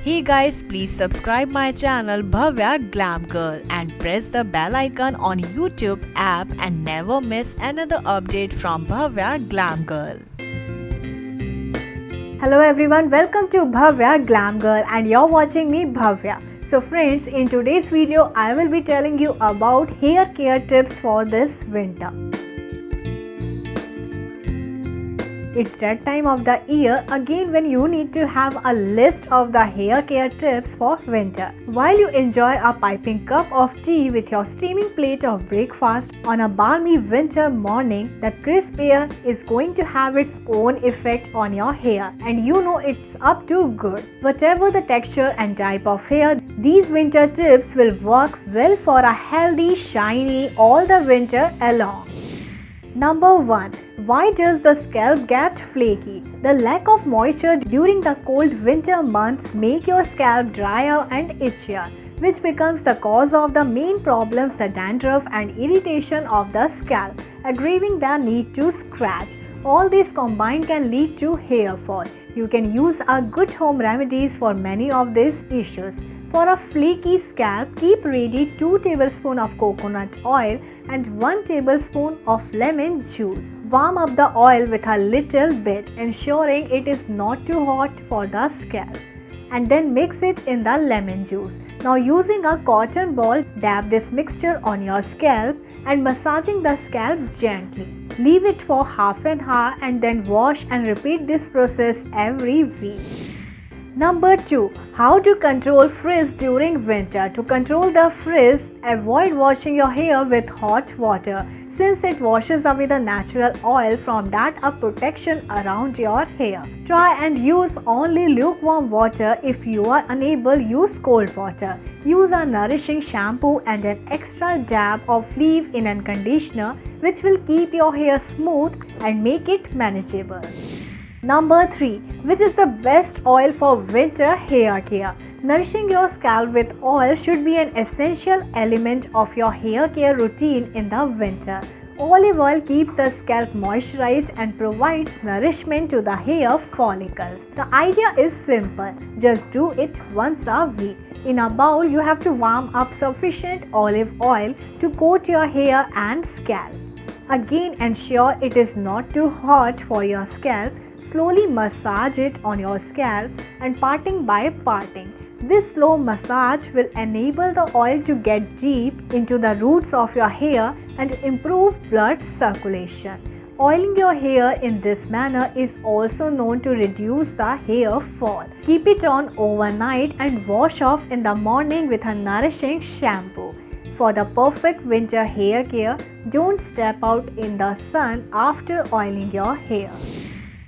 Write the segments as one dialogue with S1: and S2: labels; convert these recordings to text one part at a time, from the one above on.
S1: Hey guys, please subscribe my channel Bhavya GlamGirl and press the bell icon on YouTube app and never miss another update from Bhavya GlamGirl.
S2: Hello everyone, welcome to Bhavya GlamGirl and you're watching me Bhavya. So friends, in today's video I will be telling you about hair care tips for this winter. It's that time of the year again when you need to have a list of the hair care tips for winter. While you enjoy a piping cup of tea with your steaming plate of breakfast on a balmy winter morning, that crisp air is going to have its own effect on your hair, and you know it's up to good. Whatever the texture and type of hair, these winter tips will work well for a healthy, shiny all the winter along. Number 1. Why does the scalp get flaky? The lack of moisture during the cold winter months make your scalp drier and itchier, which becomes the cause of the main problems, the dandruff and irritation of the scalp, aggravating the need to scratch. All these combined can lead to hair fall. You can use a good home remedies for many of these issues. For a flaky scalp, keep ready 2 tablespoons of coconut oil and 1 tablespoon of lemon juice. Warm up the oil with a little bit, ensuring it is not too hot for the scalp, and then mix it in the lemon juice. Now using a cotton ball, dab this mixture on your scalp and massaging the scalp gently. Leave it for half an hour and then wash and repeat this process every week. Number 2. How to control frizz during winter. To control the frizz, avoid washing your hair with hot water, since it washes away the natural oil from that protection around your hair. Try and use only lukewarm water. If you are unable, use cold water. Use a nourishing shampoo and an extra dab of leave-in and conditioner, which will keep your hair smooth and make it manageable. Number 3. Which is the best oil for winter hair care? Nourishing your scalp with oil should be an essential element of your hair care routine in the winter. Olive oil keeps the scalp moisturized and provides nourishment to the hair follicles. The idea is simple. Just do it once a week. In a bowl, you have to warm up sufficient olive oil to coat your hair and scalp. Again, ensure it is not too hot for your scalp. Slowly massage it on your scalp and parting by parting. This slow massage will enable the oil to get deep into the roots of your hair and improve blood circulation. Oiling your hair in this manner is also known to reduce the hair fall. Keep it on overnight and wash off in the morning with a nourishing shampoo. For the perfect winter hair care, don't step out in the sun after oiling your hair.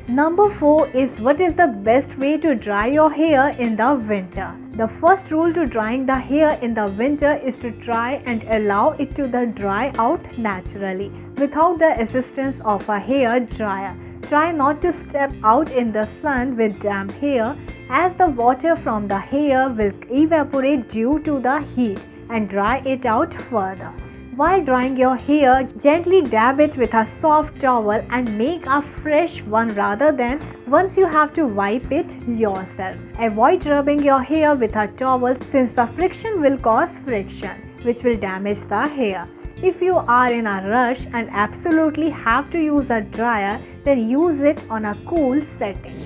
S2: Number 4 is what is the best way to dry your hair in the winter. The first rule to drying the hair in the winter is to try and allow it to dry out naturally without the assistance of a hair dryer. Try not to step out in the sun with damp hair, as the water from the hair will evaporate due to the heat and dry it out further. While drying your hair, gently dab it with a soft towel and make a fresh one rather than once you have to wipe it yourself. Avoid rubbing your hair with a towel, since the friction will cause friction, which will damage the hair. If you are in a rush and absolutely have to use a dryer, then use it on a cool setting.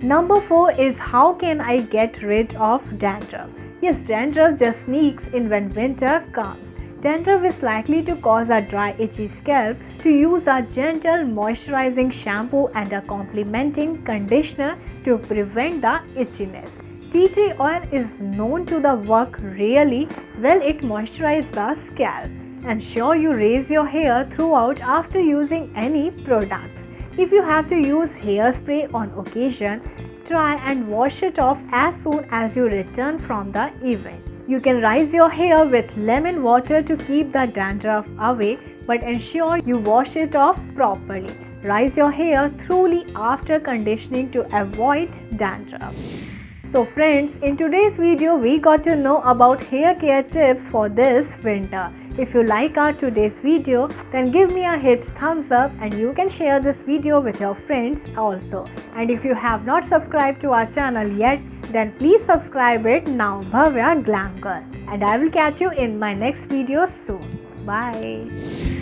S2: Number 4 is how can I get rid of dandruff? Yes, dandruff just sneaks in when winter comes. Dandruff is likely to cause a dry, itchy scalp. To use a gentle moisturizing shampoo and a complementing conditioner to prevent the itchiness. Tea tree oil is known to work really well. It moisturizes the scalp. Ensure you raise your hair throughout after using any products. If you have to use hairspray on occasion, try and wash it off as soon as you return from the event. You can rinse your hair with lemon water to keep the dandruff away, but ensure you wash it off properly. Rinse your hair thoroughly after conditioning to avoid dandruff. So friends, in today's video we got to know about hair care tips for this winter. If you like our today's video, then give me a hit thumbs up and you can share this video with your friends also. And if you have not subscribed to our channel yet, then please subscribe it now, Bhavya Glam Girl. And I will catch you in my next video soon. Bye.